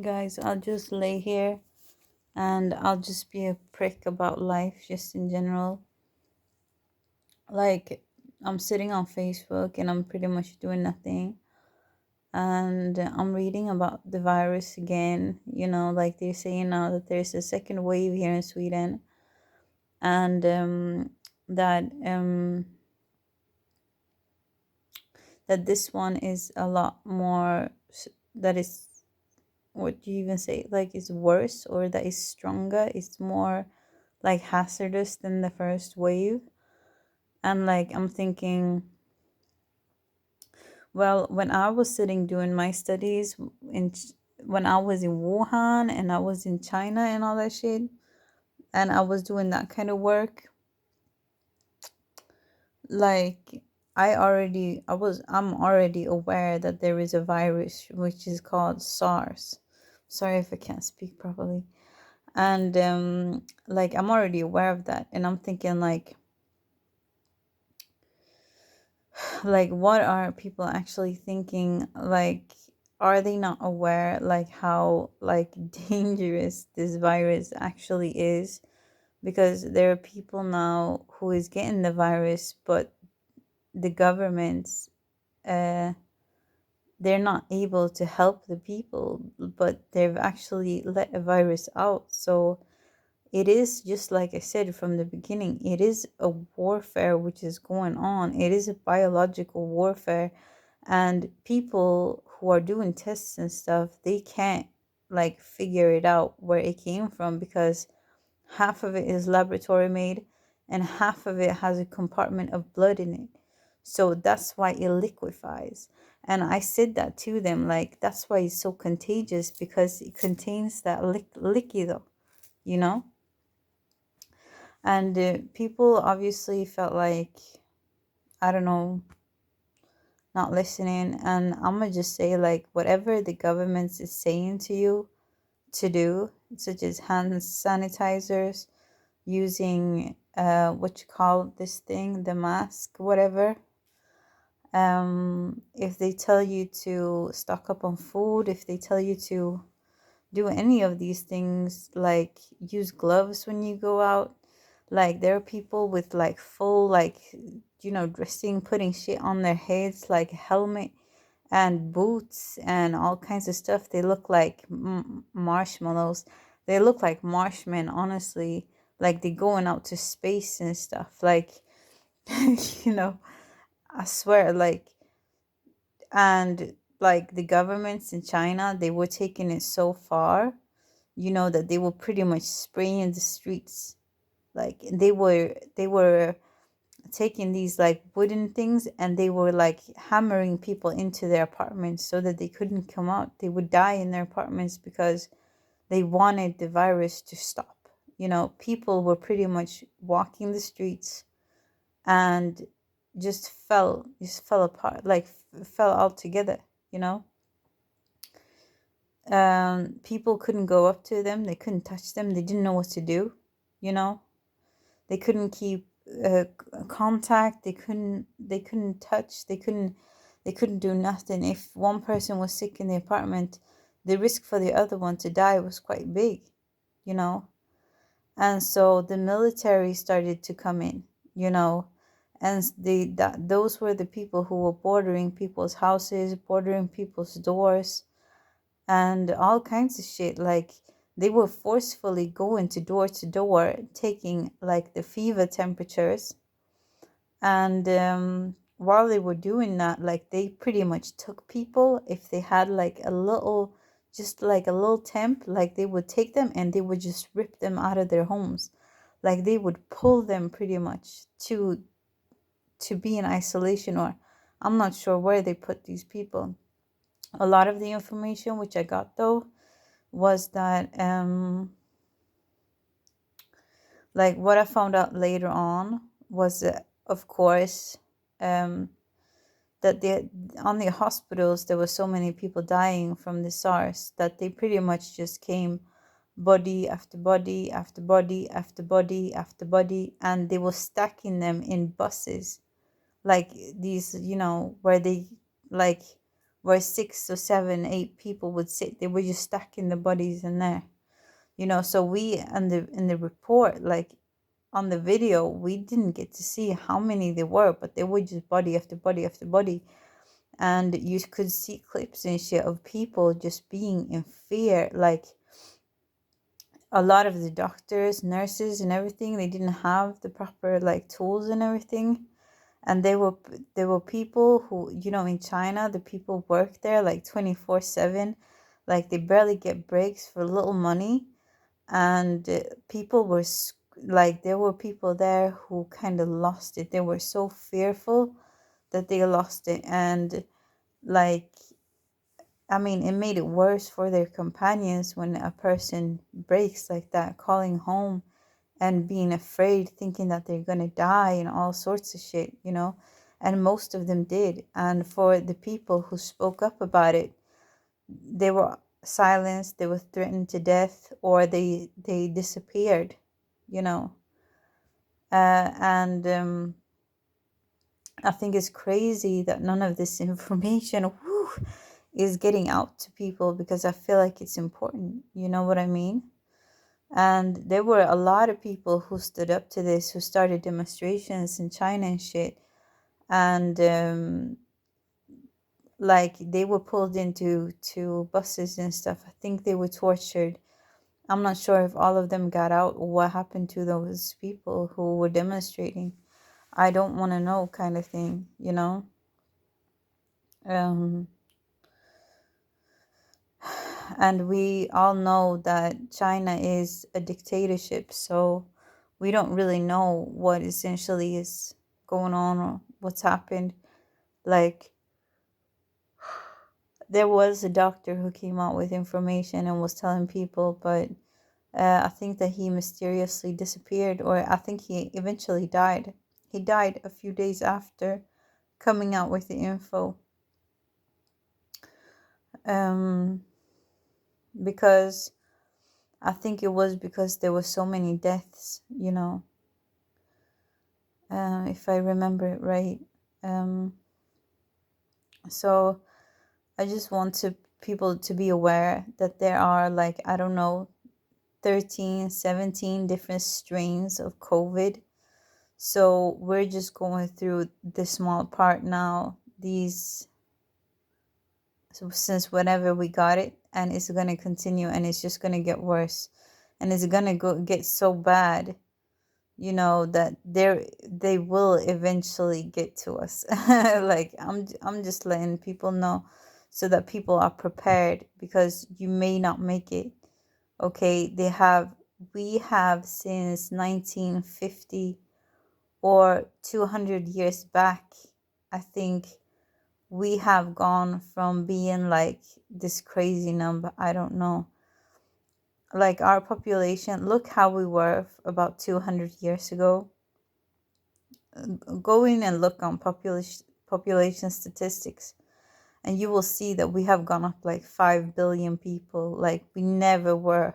Guys, I'll just lay here and I'll just be a prick about life just in general. Like, I'm sitting on Facebook and I'm pretty much doing nothing. And I'm reading about the virus again. Like they're saying now that there's a second wave here in Sweden, and that this one is a lot more, that is, what do you even say, like it's worse, or that is stronger, it's more like hazardous than the first wave. And like I'm thinking, well, when I was sitting doing my studies when I was in Wuhan and I was in China and all that shit, and I was doing that kind of work, like I'm already aware that there is a virus which is called SARS. Sorry if I can't speak properly. And like I'm already aware of that, and I'm thinking like what are people actually thinking? Like, are they not aware like how like dangerous this virus actually is? Because there are people now who is getting the virus, but the governments, uh they're not able to help the people, but they've actually let a virus out. So it is just like I said from the beginning, it is a warfare which is going on. It is a biological warfare, and people who are doing tests and stuff, they can't like figure it out where it came from, because half of it is laboratory made and half of it has a compartment of blood in it. So that's why it liquefies. And I said that to them, like that's why it's so contagious, because it contains that líquido, you know. And people obviously felt like, I don't know, not listening. And I'm gonna just say, like, whatever the government is saying to you to do, such as hand sanitizers, using what you call this thing, the mask, whatever. If they tell you to stock up on food, if they tell you to do any of these things, like use gloves when you go out. Like there are people with like full, like, dressing, putting shit on their heads, like helmet and boots and all kinds of stuff. They look like marshmallows. They look like marshmen, honestly. Like they're going out to space and stuff. Like, you know, I swear, like, and like the governments in China, they were taking it so far, that they were pretty much spraying the streets. Like they were taking these like wooden things, and they were like hammering people into their apartments so that they couldn't come out. They would die in their apartments because they wanted the virus to stop. People were pretty much walking the streets and just fell apart, like fell all together, you know. People couldn't go up to them, they couldn't touch them, they didn't know what to do, you know. They couldn't keep contact, they couldn't touch, they couldn't do nothing. If one person was sick in the apartment, the risk for the other one to die was quite big, you know. And so the military started to come in, you know. And those were the people who were bordering people's houses, bordering people's doors, and all kinds of shit. Like they were forcefully going to door, taking like the fever temperatures. And while they were doing that, like they pretty much took people, if they had like a little, just like a little temp, like they would take them and they would just rip them out of their homes. Like they would pull them pretty much to be in isolation, or I'm not sure where they put these people. A lot of the information which I got though was that like what I found out later on was that, of course, um that on the hospitals there were so many people dying from the SARS that they pretty much just came body after body after body after body after body, and they were stacking them in buses, like these, where they like where 6 or 7, 8 people would sit. They were just stacking the bodies in there. So we in the report, like on the video, we didn't get to see how many there were, but they were just body after body after body. And you could see clips and shit of people just being in fear. Like a lot of the doctors, nurses and everything, they didn't have the proper like tools and everything. And there were people who, in China, the people work there like 24/7. Like they barely get breaks for little money. And people were like, there were people there who kind of lost it. They were so fearful that they lost it. And like, I mean, it made it worse for their companions when a person breaks like that, calling home and being afraid, thinking that they're gonna die and all sorts of shit. And most of them did. And for the people who spoke up about it, they were silenced, they were threatened to death, or they disappeared, you know. And I think it's crazy that none of this information is getting out to people, because I feel like it's important. You know what I mean? And there were a lot of people who stood up to this, who started demonstrations in China and shit. And like they were pulled into buses and stuff. I think they were tortured. I'm not sure if all of them got out or what happened to those people who were demonstrating. I don't want to know, kind of thing. Um, and we all know that China is a dictatorship, so we don't really know what essentially is going on or what's happened. Like, there was a doctor who came out with information and was telling people, but I think that he mysteriously disappeared, or I think he eventually died. He died a few days after coming out with the info. Because I think it was because there were so many deaths, if I remember it right. So I just want people to be aware that there are, like, I don't know, 13, 17 different strains of COVID. So we're just going through the small part now, since whenever we got it, and it's going to continue, and it's just going to get worse, and it's going to get so bad, that they will eventually get to us. Like, I'm just letting people know so that people are prepared, because you may not make it. Okay, we have since 1950 or 200 years back, I think we have gone from being like this crazy number. I don't know. Like, our population, look how we were about 200 years ago. Go in and look on population statistics, and you will see that we have gone up like 5 billion people. Like, we never were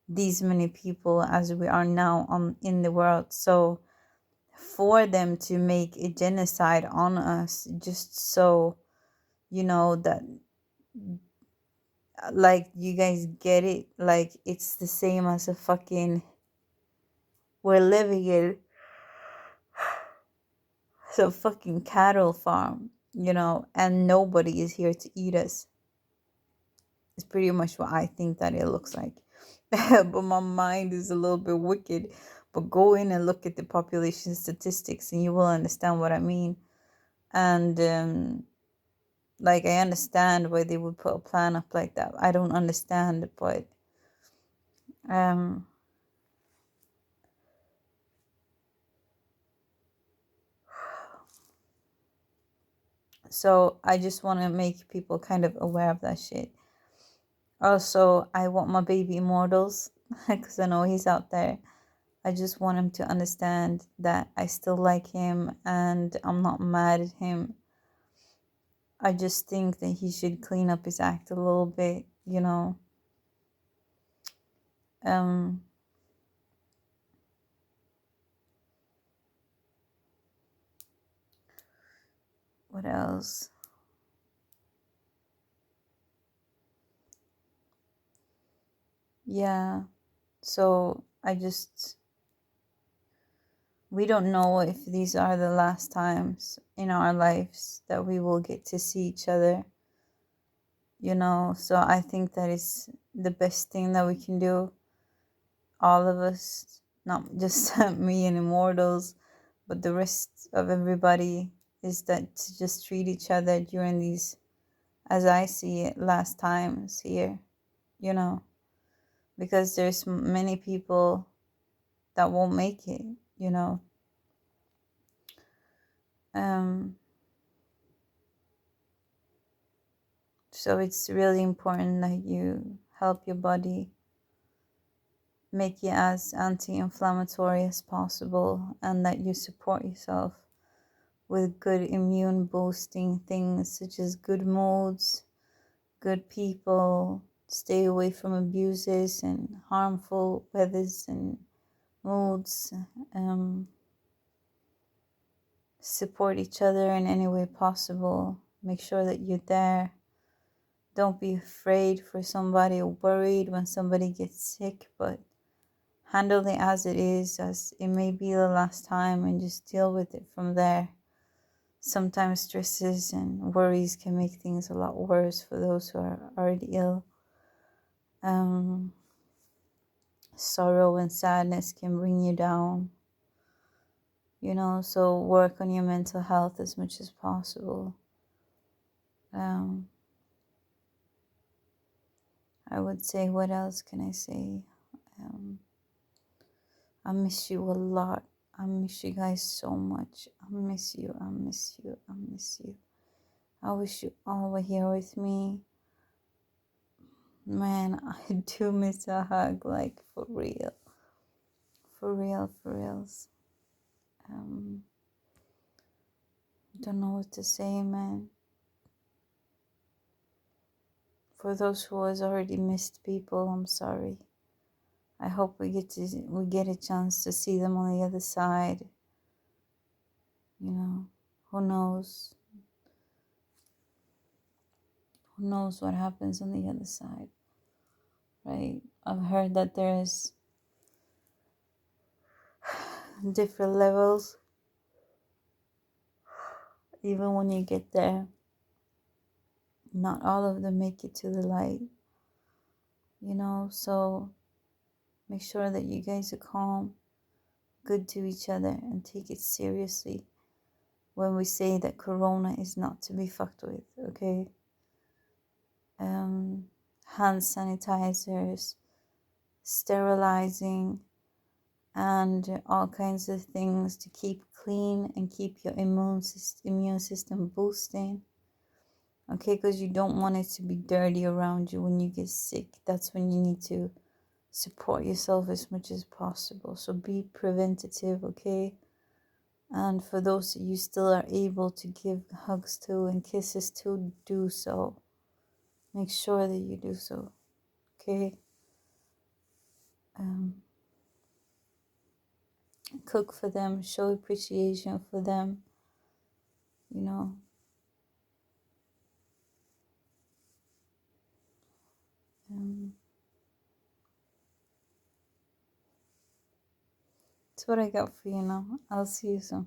these many people as we are now in the world. So for them to make a genocide on us, just so that, like, you guys get it, like, it's the same as a fucking, we're living in some fucking cattle farm, and nobody is here to eat us. It's pretty much what I think that it looks like. But my mind is a little bit wicked. But go in and look at the population statistics and you will understand what I mean. And like, I understand why they would put a plan up like that. I don't understand, but so I just want to make people kind of aware of that shit. Also, I want my baby immortals, because I know he's out there. I just want him to understand that I still like him and I'm not mad at him. I just think that he should clean up his act a little bit, What else? Yeah. So we don't know if these are the last times in our lives that we will get to see each other, you know. So I think that is the best thing that we can do, all of us, not just me and Immortals, but the rest of everybody, is that to just treat each other during these, as I see it, last times here, you know, because there's many people that won't make it, you know. Um, so it's really important that you help your body, make it as anti-inflammatory as possible, and that you support yourself with good immune boosting things such as good moods, good people, stay away from abuses and harmful weathers and moods, support each other in any way possible, make sure that you're there. Don't be afraid for somebody or worried when somebody gets sick, but handle it as it is, as it may be the last time, and just deal with it from there. Sometimes stresses and worries can make things a lot worse for those who are already ill. Sorrow and sadness can bring you down, you know, so work on your mental health as much as possible. I would say, what else can I say? I miss you a lot. I miss you guys so much. I miss you. I miss you. I miss you. I wish you all were here with me. Man, I do miss a hug, like for real. For real, for reals. Don't know what to say, man. For those who has already missed people, I'm sorry. I hope we get a chance to see them on the other side. You know, who knows? Who knows what happens on the other side, right? I've heard that there's different levels. Even when you get there, not all of them make it to the light, you know. So make sure that you guys are calm, good to each other, and take it seriously when we say that Corona is not to be fucked with, okay? Hand sanitizers, sterilizing, and all kinds of things to keep clean and keep your immune system boosting, okay? Because you don't want it to be dirty around you when you get sick. That's when you need to support yourself as much as possible. So be preventative, okay? And for those that you still are able to give hugs to and kisses to, do so. Make sure that you do so, okay? Cook for them, show appreciation for them, you know. That's what I got for you now. I'll see you soon.